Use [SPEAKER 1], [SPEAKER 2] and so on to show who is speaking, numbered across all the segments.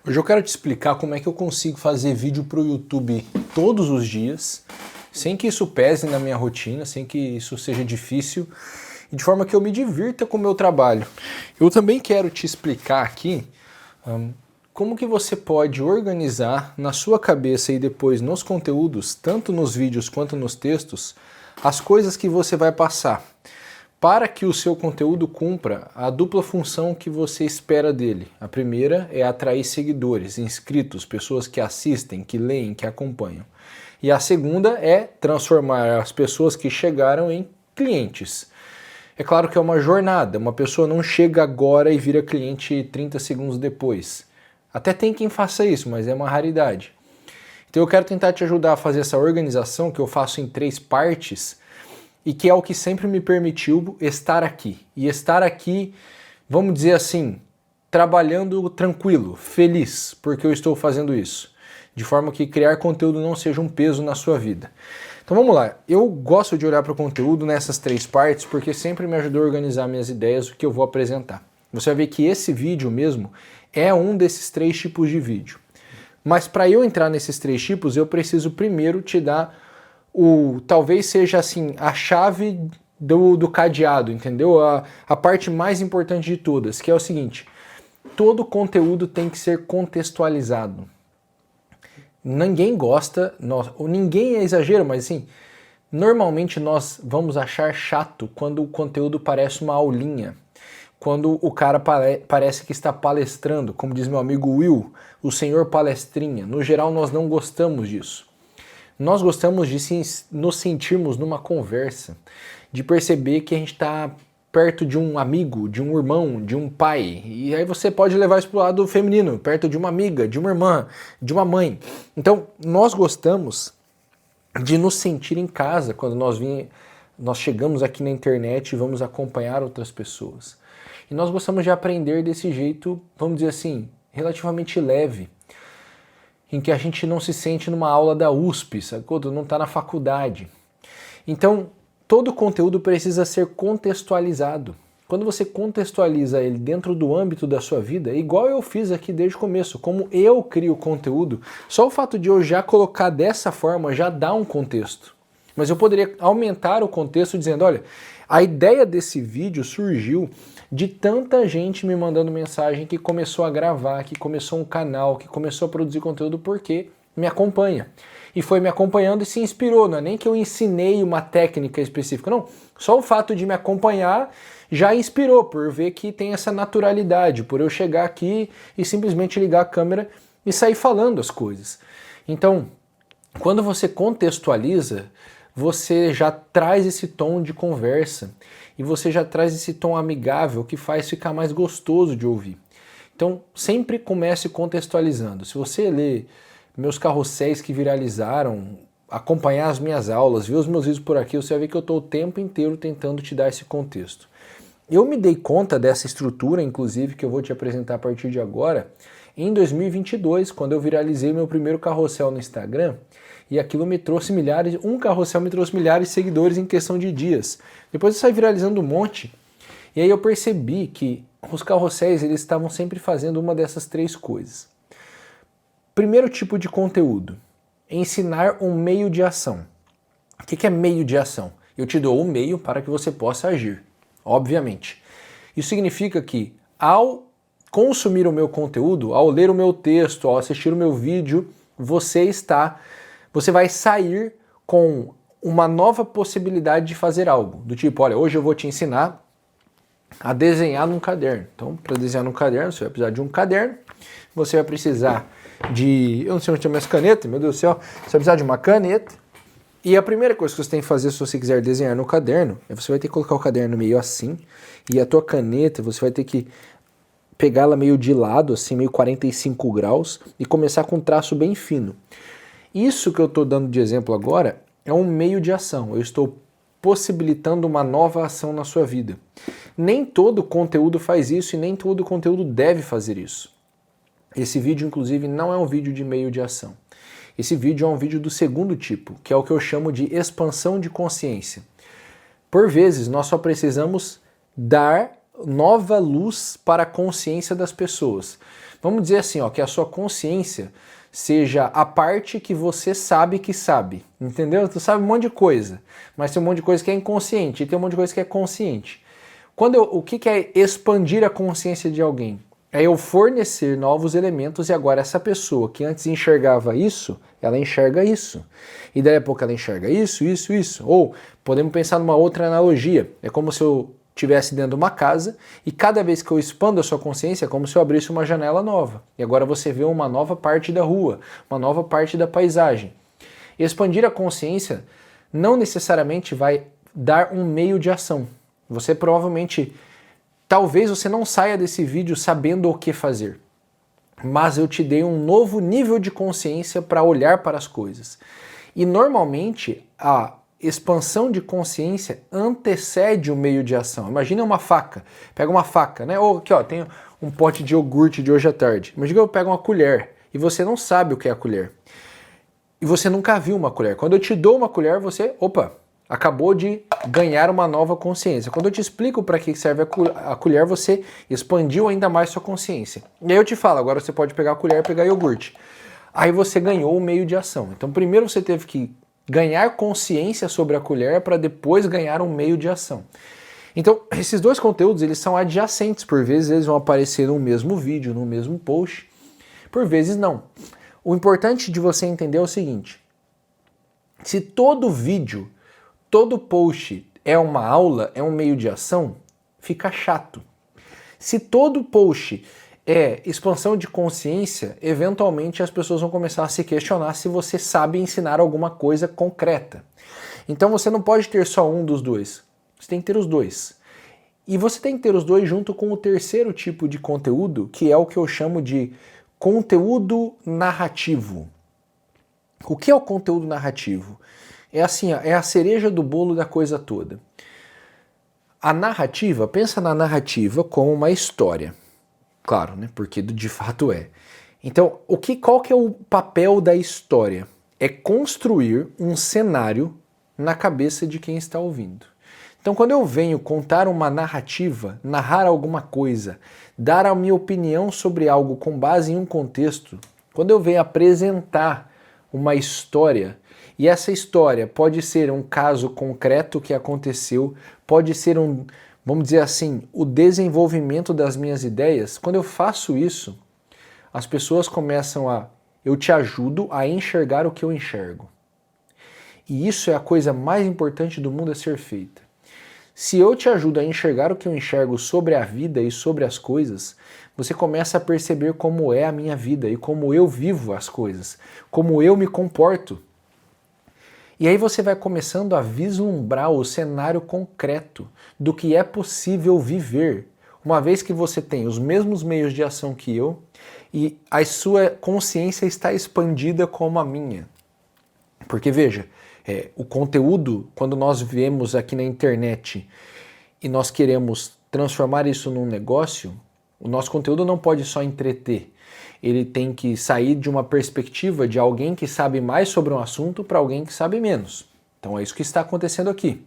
[SPEAKER 1] Hoje eu quero te explicar como é que eu consigo fazer vídeo para o YouTube todos os dias, sem que isso pese na minha rotina, sem que isso seja difícil, e de forma que eu me divirta com o meu trabalho. Eu também quero te explicar aqui como que você pode organizar na sua cabeça e depois nos conteúdos, tanto nos vídeos quanto nos textos, as coisas que você vai passar, para que o seu conteúdo cumpra a dupla função que você espera dele. A primeira é atrair seguidores, inscritos, pessoas que assistem, que leem, que acompanham. E a segunda é transformar as pessoas que chegaram em clientes. É claro que é uma jornada, uma pessoa não chega agora e vira cliente 30 segundos depois. Até tem quem faça isso, mas é uma raridade. Então eu quero tentar te ajudar a fazer essa organização que eu faço em 3 partes, e que é o que sempre me permitiu estar aqui. E estar aqui, vamos dizer assim, trabalhando tranquilo, feliz, porque eu estou fazendo isso. De forma que criar conteúdo não seja um peso na sua vida. Então vamos lá, eu gosto de olhar para o conteúdo nessas 3 partes, porque sempre me ajudou a organizar minhas ideias, o que eu vou apresentar. Você vai ver que esse vídeo mesmo é um desses 3 tipos de vídeo. Mas para eu entrar nesses 3 tipos, eu preciso primeiro te dar talvez seja assim, a chave do cadeado, entendeu? A parte mais importante de todas, que é o seguinte: todo conteúdo tem que ser contextualizado. Ninguém gosta, ninguém é exagero, mas assim, normalmente nós vamos achar chato quando o conteúdo parece uma aulinha, quando o cara parece que está palestrando, como diz meu amigo Will, o senhor palestrinha. No geral, nós não gostamos disso. Nós gostamos de nos sentirmos numa conversa, de perceber que a gente está perto de um amigo, de um irmão, de um pai. E aí você pode levar isso para o lado feminino, perto de uma amiga, de uma irmã, de uma mãe. Então, nós gostamos de nos sentir em casa quando nós chegamos aqui na internet e vamos acompanhar outras pessoas. E nós gostamos de aprender desse jeito, vamos dizer assim, relativamente leve, em que a gente não se sente numa aula da USP, sacou? Não está na faculdade. Então, todo conteúdo precisa ser contextualizado. Quando você contextualiza ele dentro do âmbito da sua vida, igual eu fiz aqui desde o começo, como eu crio conteúdo, só o fato de eu já colocar dessa forma já dá um contexto. Mas eu poderia aumentar o contexto dizendo, olha, a ideia desse vídeo surgiu de tanta gente me mandando mensagem que começou a gravar, que começou um canal, que começou a produzir conteúdo porque me acompanha. E foi me acompanhando e se inspirou, não é nem que eu ensinei uma técnica específica, não. Só o fato de me acompanhar já inspirou, por ver que tem essa naturalidade, por eu chegar aqui e simplesmente ligar a câmera e sair falando as coisas. Então, quando você contextualiza, você já traz esse tom de conversa e você já traz esse tom amigável que faz ficar mais gostoso de ouvir. Então, sempre comece contextualizando. Se você ler meus carrosséis que viralizaram, acompanhar as minhas aulas, ver os meus vídeos por aqui, você vai ver que eu estou o tempo inteiro tentando te dar esse contexto. Eu me dei conta dessa estrutura, inclusive, que eu vou te apresentar a partir de agora, em 2022, quando eu viralizei meu primeiro carrossel no Instagram, e aquilo me trouxe um carrossel me trouxe milhares de seguidores em questão de dias. Depois eu saí viralizando um monte, e aí eu percebi que os carrosséis eles estavam sempre fazendo uma dessas 3 coisas. Primeiro tipo de conteúdo, ensinar um meio de ação. O que é meio de ação? Eu te dou um meio para que você possa agir, obviamente. Isso significa que ao consumir o meu conteúdo, ao ler o meu texto, ao assistir o meu vídeo, você vai sair com uma nova possibilidade de fazer algo. Do tipo, olha, hoje eu vou te ensinar a desenhar num caderno. Então, para desenhar num caderno, você vai precisar de um caderno, você vai precisar eu não sei onde tem minhas canetas, meu Deus do céu, você vai precisar de uma caneta. E a primeira coisa que você tem que fazer se você quiser desenhar no caderno, é você vai ter que colocar o caderno meio assim, e a tua caneta, você vai ter que pegá-la meio de lado, assim, meio 45 graus, e começar com um traço bem fino. Isso que eu estou dando de exemplo agora é um meio de ação. Eu estou possibilitando uma nova ação na sua vida. Nem todo conteúdo faz isso e nem todo conteúdo deve fazer isso. Esse vídeo, inclusive, não é um vídeo de meio de ação. Esse vídeo é um vídeo do segundo tipo, que é o que eu chamo de expansão de consciência. Por vezes, nós só precisamos dar nova luz para a consciência das pessoas. Vamos dizer assim, ó, que a sua consciência seja a parte que você sabe que sabe, entendeu? Tu sabe um monte de coisa, mas tem um monte de coisa que é inconsciente e tem um monte de coisa que é consciente. O que é expandir a consciência de alguém? É eu fornecer novos elementos e agora essa pessoa que antes enxergava isso, ela enxerga isso. E daí a pouco ela enxerga isso, isso, isso. Ou podemos pensar numa outra analogia. É como se eu estivesse dentro de uma casa e cada vez que eu expando a sua consciência é como se eu abrisse uma janela nova. E agora você vê uma nova parte da rua, uma nova parte da paisagem. Expandir a consciência não necessariamente vai dar um meio de ação. Você provavelmente... Talvez você não saia desse vídeo sabendo o que fazer, mas eu te dei um novo nível de consciência para olhar para as coisas. E normalmente a expansão de consciência antecede o meio de ação. Imagina uma faca, pega uma faca, né? Ou aqui ó, tem um pote de iogurte de hoje à tarde. Imagina que eu pego uma colher e você não sabe o que é a colher. E você nunca viu uma colher. Quando eu te dou uma colher, você, opa, acabou de ganhar uma nova consciência. Quando eu te explico para que serve a colher, você expandiu ainda mais sua consciência. E aí eu te falo, agora você pode pegar a colher e pegar iogurte. Aí você ganhou o meio de ação. Então primeiro você teve que ganhar consciência sobre a colher para depois ganhar um meio de ação. Então esses dois conteúdos eles são adjacentes. Por vezes eles vão aparecer no mesmo vídeo, no mesmo post. Por vezes não. O importante de você entender é o seguinte. Se todo vídeo... todo post é uma aula, é um meio de ação, fica chato. Se todo post é expansão de consciência, eventualmente as pessoas vão começar a se questionar se você sabe ensinar alguma coisa concreta. Então você não pode ter só um dos dois, você tem que ter os dois. E você tem que ter os dois junto com o terceiro tipo de conteúdo, que é o que eu chamo de conteúdo narrativo. O que é o conteúdo narrativo? É assim, é a cereja do bolo da coisa toda. A narrativa, pensa na narrativa como uma história. Claro, né? Porque de fato é. Então, qual que é o papel da história? É construir um cenário na cabeça de quem está ouvindo. Então, quando eu venho contar uma narrativa, narrar alguma coisa, dar a minha opinião sobre algo com base em um contexto, quando eu venho apresentar uma história, e essa história pode ser um caso concreto que aconteceu, pode ser vamos dizer assim, o desenvolvimento das minhas ideias. Quando eu faço isso, as pessoas começam eu te ajudo a enxergar o que eu enxergo. E isso é a coisa mais importante do mundo a ser feita. Se eu te ajudo a enxergar o que eu enxergo sobre a vida e sobre as coisas, você começa a perceber como é a minha vida e como eu vivo as coisas, como eu me comporto. E aí você vai começando a vislumbrar o cenário concreto do que é possível viver, uma vez que você tem os mesmos meios de ação que eu e a sua consciência está expandida como a minha. Porque veja, o conteúdo, quando nós vemos aqui na internet e nós queremos transformar isso num negócio, o nosso conteúdo não pode só entreter. Ele tem que sair de uma perspectiva de alguém que sabe mais sobre um assunto para alguém que sabe menos. Então é isso que está acontecendo aqui.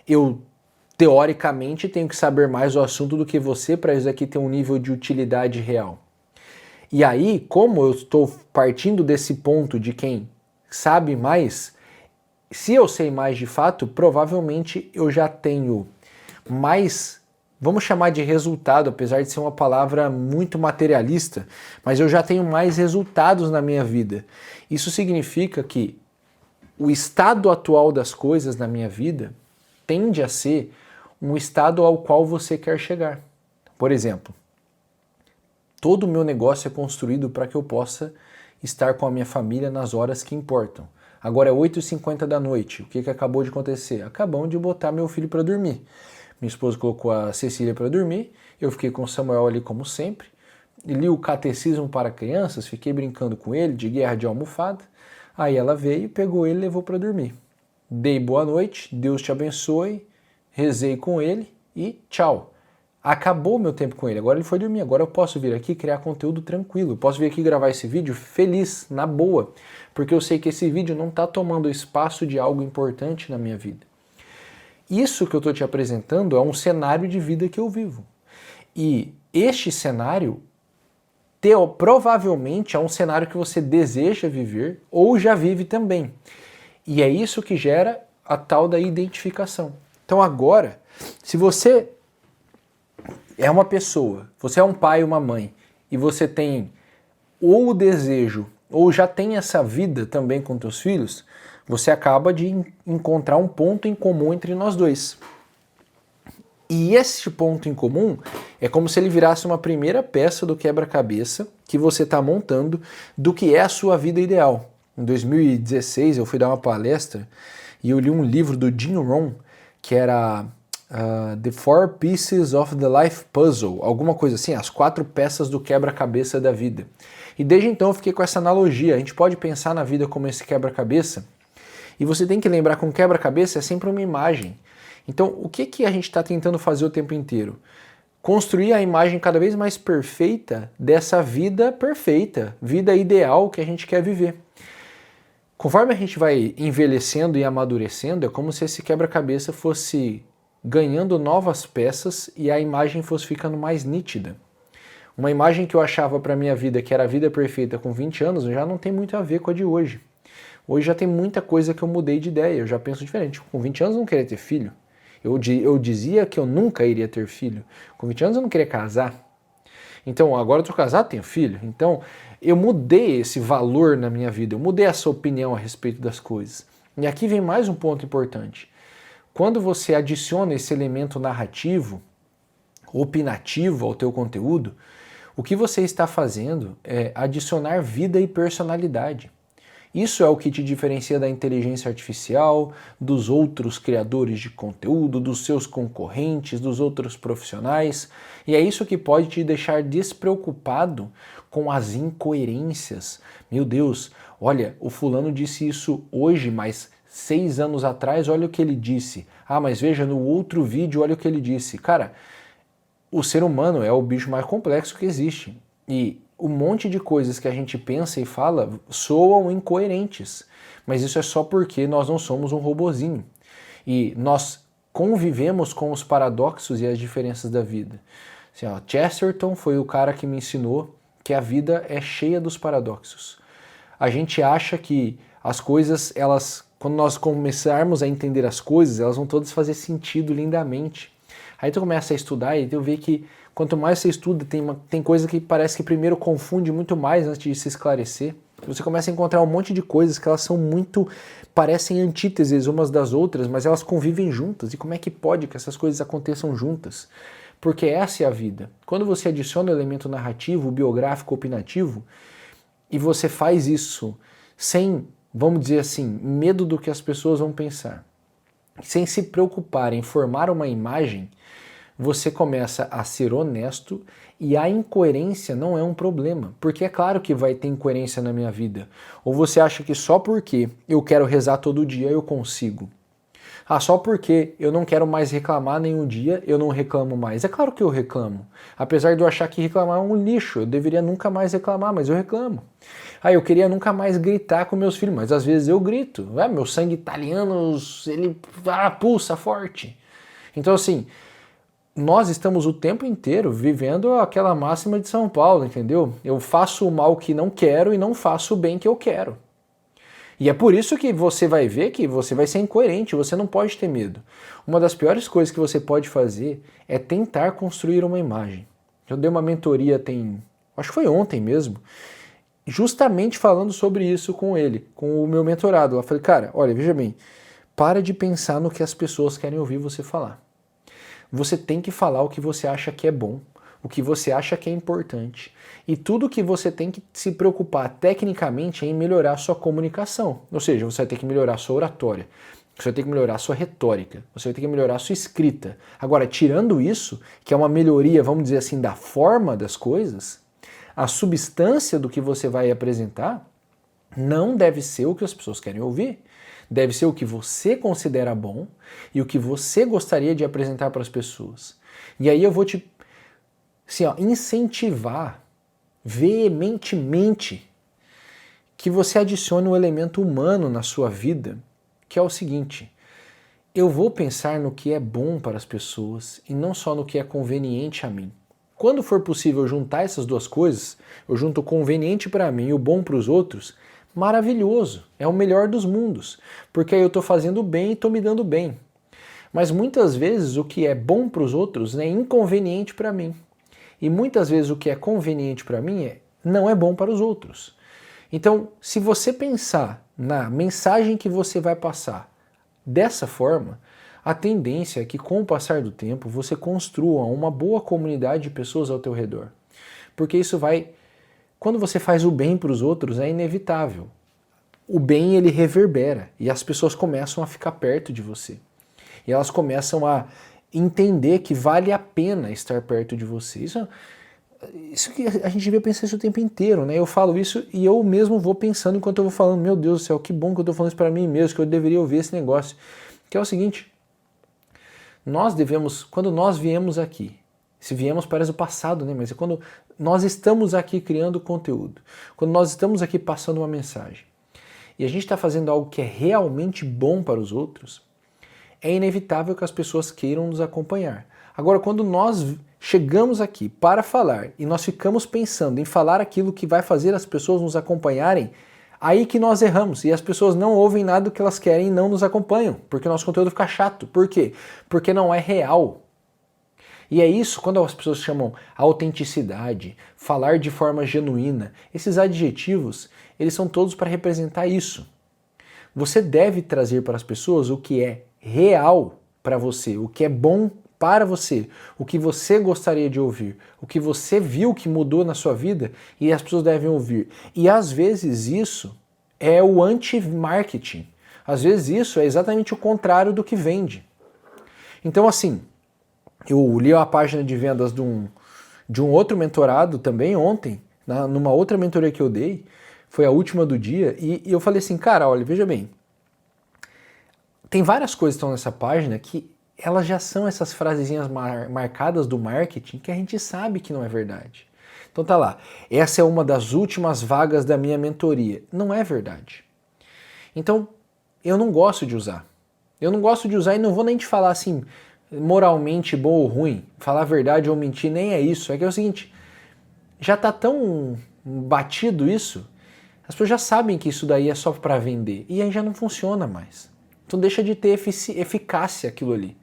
[SPEAKER 1] Eu, teoricamente, tenho que saber mais do assunto do que você para isso aqui ter um nível de utilidade real. E aí, como eu estou partindo desse ponto de quem sabe mais, se eu sei mais de fato, provavelmente eu já tenho mais... Vamos chamar de resultado, apesar de ser uma palavra muito materialista, mas eu já tenho mais resultados na minha vida. Isso significa que o estado atual das coisas na minha vida tende a ser um estado ao qual você quer chegar. Por exemplo, todo o meu negócio é construído para que eu possa estar com a minha família nas horas que importam. Agora é 8h50 da noite. O que acabou de acontecer? Acabamos de botar meu filho para dormir. Minha esposa colocou a Cecília para dormir, eu fiquei com o Samuel ali como sempre, li o catecismo para crianças, fiquei brincando com ele de guerra de almofada, aí ela veio, pegou ele e levou para dormir. Dei boa noite, Deus te abençoe, rezei com ele e tchau. Acabou meu tempo com ele, agora ele foi dormir, agora eu posso vir aqui criar conteúdo tranquilo, eu posso vir aqui gravar esse vídeo feliz, na boa, porque eu sei que esse vídeo não está tomando espaço de algo importante na minha vida. Isso que eu estou te apresentando é um cenário de vida que eu vivo. E este cenário provavelmente é um cenário que você deseja viver ou já vive também. E é isso que gera a tal da identificação. Então agora, se você é uma pessoa, você é um pai ou uma mãe, e você tem ou o desejo, ou já tem essa vida também com teus filhos, você acaba de encontrar um ponto em comum entre nós dois. E esse ponto em comum é como se ele virasse uma primeira peça do quebra-cabeça que você está montando do que é a sua vida ideal. Em 2016 eu fui dar uma palestra e eu li um livro do Jim Rohn que era The Four Pieces of the Life Puzzle, alguma coisa assim, as 4 peças do quebra-cabeça da vida. E desde então eu fiquei com essa analogia, a gente pode pensar na vida como esse quebra-cabeça e você tem que lembrar que um quebra-cabeça é sempre uma imagem. Então, o que a gente está tentando fazer o tempo inteiro? Construir a imagem cada vez mais perfeita dessa vida perfeita, vida ideal que a gente quer viver. Conforme a gente vai envelhecendo e amadurecendo, é como se esse quebra-cabeça fosse ganhando novas peças e a imagem fosse ficando mais nítida. Uma imagem que eu achava para minha vida que era a vida perfeita com 20 anos já não tem muito a ver com a de hoje. Hoje já tem muita coisa que eu mudei de ideia, eu já penso diferente. Com 20 anos eu não queria ter filho. Eu dizia que eu nunca iria ter filho. Com 20 anos eu não queria casar. Então, agora eu estou casado, tenho filho. Então, eu mudei esse valor na minha vida, eu mudei essa opinião a respeito das coisas. E aqui vem mais um ponto importante. Quando você adiciona esse elemento narrativo, opinativo ao teu conteúdo, o que você está fazendo é adicionar vida e personalidade. Isso é o que te diferencia da inteligência artificial, dos outros criadores de conteúdo, dos seus concorrentes, dos outros profissionais. E é isso que pode te deixar despreocupado com as incoerências. Meu Deus, olha, o fulano disse isso hoje, mas 6 anos atrás, olha o que ele disse. Ah, mas veja, no outro vídeo, olha o que ele disse. Cara, o ser humano é o bicho mais complexo que existe. E um monte de coisas que a gente pensa e fala soam incoerentes, mas isso é só porque nós não somos um robozinho e nós convivemos com os paradoxos e as diferenças da vida. Assim, ó, Chesterton foi o cara que me ensinou que a vida é cheia dos paradoxos. A gente acha que as coisas, quando nós começarmos a entender as coisas, elas vão todas fazer sentido lindamente. Aí tu começa a estudar e tu vê que quanto mais você estuda, tem coisa que parece que primeiro confunde muito mais antes de se esclarecer. Você começa a encontrar um monte de coisas que elas são parecem antíteses umas das outras, mas elas convivem juntas. E como é que pode que essas coisas aconteçam juntas? Porque essa é a vida. Quando você adiciona o elemento narrativo, biográfico, opinativo, e você faz isso sem, vamos dizer assim, medo do que as pessoas vão pensar, sem se preocupar em formar uma imagem, você começa a ser honesto e a incoerência não é um problema, porque é claro que vai ter incoerência na minha vida. Ou você acha que só porque eu quero rezar todo dia eu consigo? Ah, só porque eu não quero mais reclamar nenhum dia, eu não reclamo mais. É claro que eu reclamo. Apesar de eu achar que reclamar é um lixo, eu deveria nunca mais reclamar, mas eu reclamo. Ah, eu queria nunca mais gritar com meus filhos, mas às vezes eu grito. Meu sangue italiano, ele pulsa forte. Então assim, nós estamos o tempo inteiro vivendo aquela máxima de São Paulo, entendeu? Eu faço o mal que não quero e não faço o bem que eu quero. E é por isso que você vai ver que você vai ser incoerente, você não pode ter medo. Uma das piores coisas que você pode fazer é tentar construir uma imagem. Eu dei uma mentoria acho que foi ontem mesmo, justamente falando sobre isso com ele, com o meu mentorado. Eu falei, cara, olha, veja bem, para de pensar no que as pessoas querem ouvir você falar. Você tem que falar o que você acha que é bom, o que você acha que é importante. E tudo que você tem que se preocupar tecnicamente é em melhorar a sua comunicação. Ou seja, você vai ter que melhorar a sua oratória, você vai ter que melhorar a sua retórica, você vai ter que melhorar a sua escrita. Agora, tirando isso, que é uma melhoria, vamos dizer assim, da forma das coisas, a substância do que você vai apresentar não deve ser o que as pessoas querem ouvir. Deve ser o que você considera bom e o que você gostaria de apresentar para as pessoas. E aí eu vou te incentivar veementemente que você adicione um elemento humano na sua vida, que é o seguinte: eu vou pensar no que é bom para as pessoas e não só no que é conveniente a mim. Quando for possível juntar essas duas coisas, eu junto o conveniente para mim e o bom para os outros, maravilhoso, é o melhor dos mundos, porque aí eu estou fazendo bem e estou me dando bem. Mas muitas vezes o que é bom para os outros é inconveniente para mim. E muitas vezes o que é conveniente para mim não é bom para os outros. Então, se você pensar na mensagem que você vai passar dessa forma, a tendência é que com o passar do tempo você construa uma boa comunidade de pessoas ao teu redor. Porque isso vai... Quando você faz o bem para os outros, é inevitável. O bem, ele reverbera e as pessoas começam a ficar perto de você. E elas começam a entender que vale a pena estar perto de você. Isso que a gente devia pensar isso o tempo inteiro, né? Eu falo isso e eu mesmo vou pensando enquanto eu vou falando, meu Deus do céu, que bom que eu estou falando isso para mim mesmo, que eu deveria ouvir esse negócio. Que é o seguinte, nós devemos, quando nós viemos aqui, se viemos parece o passado, né? Mas é quando nós estamos aqui criando conteúdo, quando nós estamos aqui passando uma mensagem, e a gente está fazendo algo que é realmente bom para os outros, é inevitável que as pessoas queiram nos acompanhar. Agora, quando nós chegamos aqui para falar e nós ficamos pensando em falar aquilo que vai fazer as pessoas nos acompanharem, aí que nós erramos e as pessoas não ouvem nada do que elas querem e não nos acompanham, porque o nosso conteúdo fica chato. Por quê? Porque não é real. E é isso quando as pessoas chamam autenticidade, falar de forma genuína. Esses adjetivos, eles são todos para representar isso. Você deve trazer para as pessoas o que é real para você, o que é bom para você, o que você gostaria de ouvir, o que você viu que mudou na sua vida e as pessoas devem ouvir. E às vezes isso é o anti-marketing. Às vezes isso é exatamente o contrário do que vende. Então assim, eu li a página de vendas de um outro mentorado também ontem, numa outra mentoria que eu dei, foi a última do dia, e eu falei assim, cara, olha, veja bem, tem várias coisas que estão nessa página que elas já são essas frasezinhas marcadas do marketing que a gente sabe que não é verdade. Então tá lá, essa é uma das últimas vagas da minha mentoria. Não é verdade. Então, eu não gosto de usar. Eu não gosto de usar e não vou nem te falar assim, moralmente bom ou ruim, falar a verdade ou mentir, nem é isso. É que é o seguinte, já tá tão batido isso, as pessoas já sabem que isso daí é só para vender e aí já não funciona mais. Então deixa de ter eficácia aquilo ali.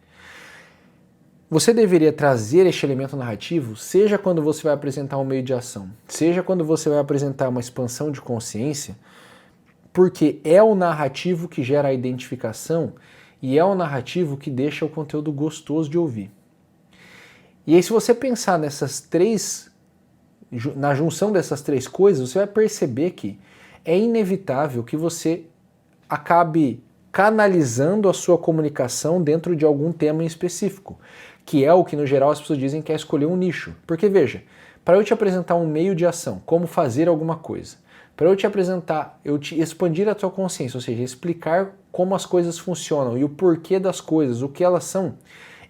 [SPEAKER 1] Você deveria trazer este elemento narrativo, seja quando você vai apresentar um meio de ação, seja quando você vai apresentar uma expansão de consciência, porque é o narrativo que gera a identificação e é o narrativo que deixa o conteúdo gostoso de ouvir. E aí se você pensar na junção dessas três coisas, você vai perceber que é inevitável que você acabe canalizando a sua comunicação dentro de algum tema em específico, que é o que no geral as pessoas dizem que é escolher um nicho. Porque veja, para eu te apresentar um meio de ação, como fazer alguma coisa, para eu te apresentar, eu te expandir a tua consciência, ou seja, explicar como as coisas funcionam e o porquê das coisas, o que elas são,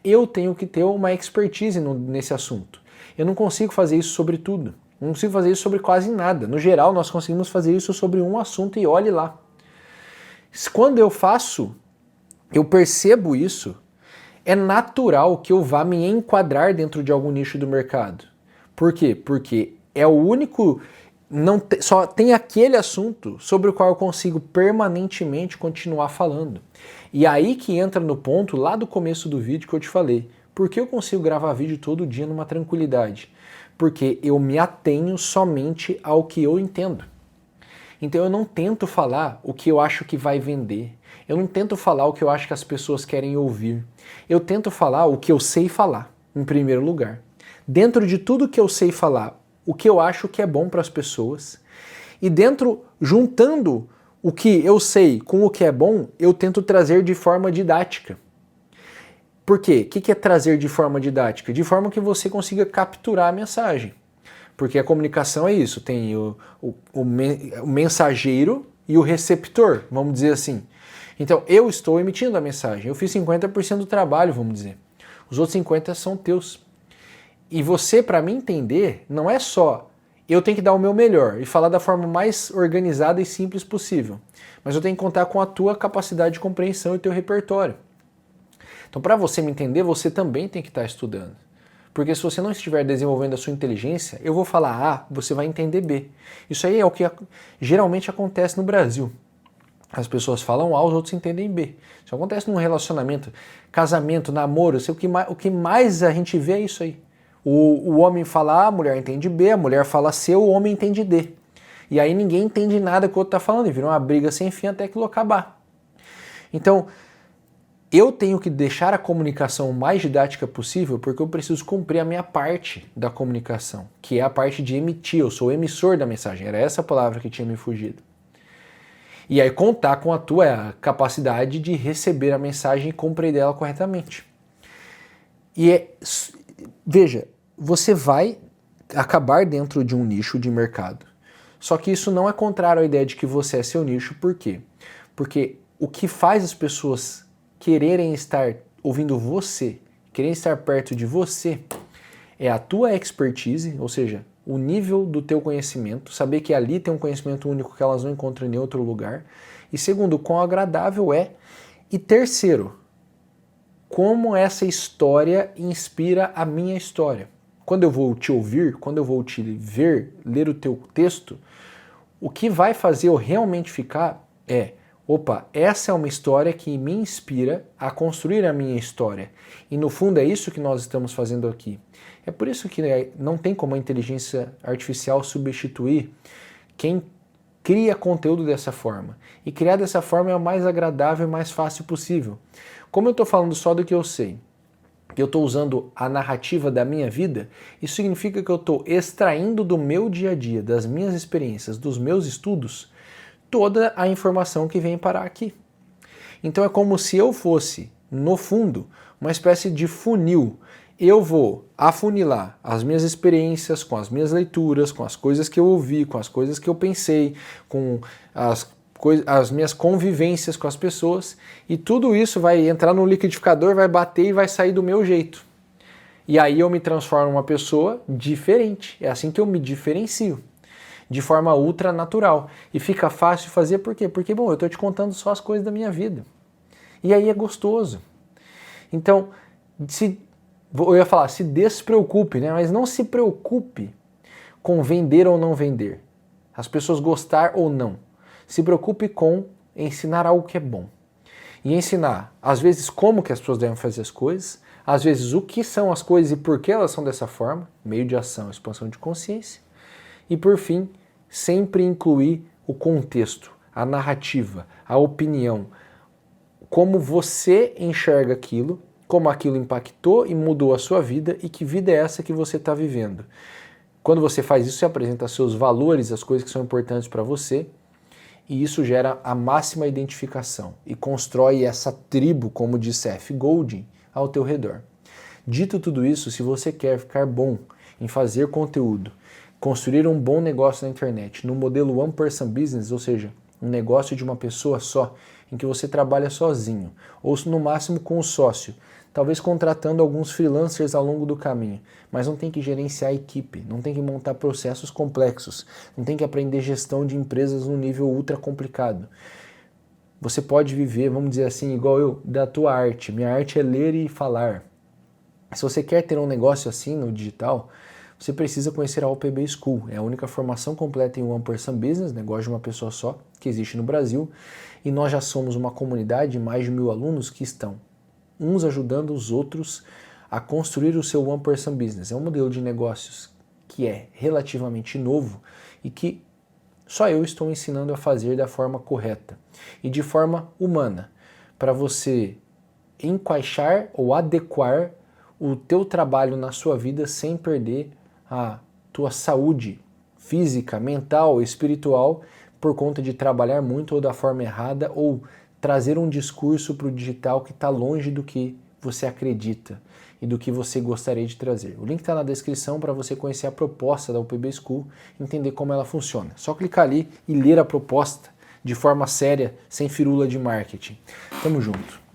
[SPEAKER 1] eu tenho que ter uma expertise nesse assunto. Eu não consigo fazer isso sobre tudo, não consigo fazer isso sobre quase nada. No geral, nós conseguimos fazer isso sobre um assunto e olhe lá. Quando eu faço, eu percebo isso, é natural que eu vá me enquadrar dentro de algum nicho do mercado. Por quê? Porque é o único, só tem aquele assunto sobre o qual eu consigo permanentemente continuar falando. E aí que entra no ponto lá do começo do vídeo que eu te falei. Por que eu consigo gravar vídeo todo dia numa tranquilidade? Porque eu me atenho somente ao que eu entendo. Então eu não tento falar o que eu acho que vai vender. Eu não tento falar o que eu acho que as pessoas querem ouvir. Eu tento falar o que eu sei falar, em primeiro lugar. Dentro de tudo que eu sei falar, o que eu acho que é bom para as pessoas. E juntando o que eu sei com o que é bom, eu tento trazer de forma didática. Por quê? O que é trazer de forma didática? De forma que você consiga capturar a mensagem. Porque a comunicação é isso, tem o mensageiro e o receptor, vamos dizer assim. Então, eu estou emitindo a mensagem, eu fiz 50% do trabalho, vamos dizer. Os outros 50% são teus. E você, para me entender, não é só eu tenho que dar o meu melhor e falar da forma mais organizada e simples possível, mas eu tenho que contar com a tua capacidade de compreensão e teu repertório. Então, para você me entender, você também tem que estar estudando. Porque se você não estiver desenvolvendo a sua inteligência, eu vou falar A, você vai entender B. Isso aí é o que geralmente acontece no Brasil. As pessoas falam A, os outros entendem B. Isso acontece num relacionamento, casamento, namoro, o que mais a gente vê é isso aí. O homem fala A, a mulher entende B, a mulher fala C, o homem entende D. E aí ninguém entende nada que o outro está falando e vira uma briga sem fim até aquilo acabar. Então, eu tenho que deixar a comunicação o mais didática possível porque eu preciso cumprir a minha parte da comunicação, que é a parte de emitir. Eu sou o emissor da mensagem, era essa palavra que tinha me fugido. E aí contar com a tua capacidade de receber a mensagem e compreender ela corretamente. Veja, você vai acabar dentro de um nicho de mercado. Só que isso não é contrário à ideia de que você é seu nicho. Por quê? Porque o que faz as pessoas quererem estar ouvindo você, quererem estar perto de você, é a tua expertise, ou seja, o nível do teu conhecimento, saber que ali tem um conhecimento único que elas não encontram em outro lugar. E segundo, quão agradável é. E terceiro, como essa história inspira a minha história. Quando eu vou te ouvir, quando eu vou te ver, ler o teu texto, o que vai fazer eu realmente ficar é, opa, essa é uma história que me inspira a construir a minha história. E no fundo é isso que nós estamos fazendo aqui. É por isso que não tem como a inteligência artificial substituir quem cria conteúdo dessa forma. E criar dessa forma é o mais agradável e mais fácil possível. Como eu estou falando só do que eu sei, que eu estou usando a narrativa da minha vida, isso significa que eu estou extraindo do meu dia a dia, das minhas experiências, dos meus estudos, toda a informação que vem parar aqui. Então é como se eu fosse, no fundo, uma espécie de funil. Eu vou afunilar as minhas experiências com as minhas leituras, com as coisas que eu ouvi, com as coisas que eu pensei, com as minhas convivências com as pessoas, e tudo isso vai entrar no liquidificador, vai bater e vai sair do meu jeito. E aí eu me transformo em uma pessoa diferente. É assim que eu me diferencio, de forma ultra natural. E fica fácil fazer por quê? Porque, bom, eu estou te contando só as coisas da minha vida. E aí é gostoso. Então, eu ia falar, se despreocupe, né? Mas não se preocupe com vender ou não vender. As pessoas gostar ou não. Se preocupe com ensinar algo que é bom. E ensinar, às vezes, como que as pessoas devem fazer as coisas, às vezes, o que são as coisas e por que elas são dessa forma, meio de ação, expansão de consciência. E, por fim, sempre incluir o contexto, a narrativa, a opinião, como você enxerga aquilo, como aquilo impactou e mudou a sua vida e que vida é essa que você está vivendo. Quando você faz isso, você apresenta seus valores, as coisas que são importantes para você, e isso gera a máxima identificação e constrói essa tribo, como diz Seth Godin, ao teu redor. Dito tudo isso, se você quer ficar bom em fazer conteúdo, construir um bom negócio na internet, no modelo One Person Business, ou seja, um negócio de uma pessoa só, em que você trabalha sozinho, ou no máximo com um sócio, talvez contratando alguns freelancers ao longo do caminho, mas não tem que gerenciar a equipe, não tem que montar processos complexos, não tem que aprender gestão de empresas num nível ultra complicado. Você pode viver, vamos dizer assim, igual eu, da tua arte. Minha arte é ler e falar. Se você quer ter um negócio assim no digital, você precisa conhecer a OPB School. É a única formação completa em One Person Business, negócio de uma pessoa só, que existe no Brasil. E nós já somos uma comunidade de mais de 1000 alunos que estão uns ajudando os outros a construir o seu One Person Business. É um modelo de negócios que é relativamente novo e que só eu estou ensinando a fazer da forma correta e de forma humana, para você encaixar ou adequar o teu trabalho na sua vida sem perder a tua saúde física, mental, espiritual por conta de trabalhar muito ou da forma errada ou trazer um discurso para o digital que está longe do que você acredita e do que você gostaria de trazer. O link está na descrição para você conhecer a proposta da UPB School e entender como ela funciona. Só clicar ali e ler a proposta de forma séria, sem firula de marketing. Tamo junto!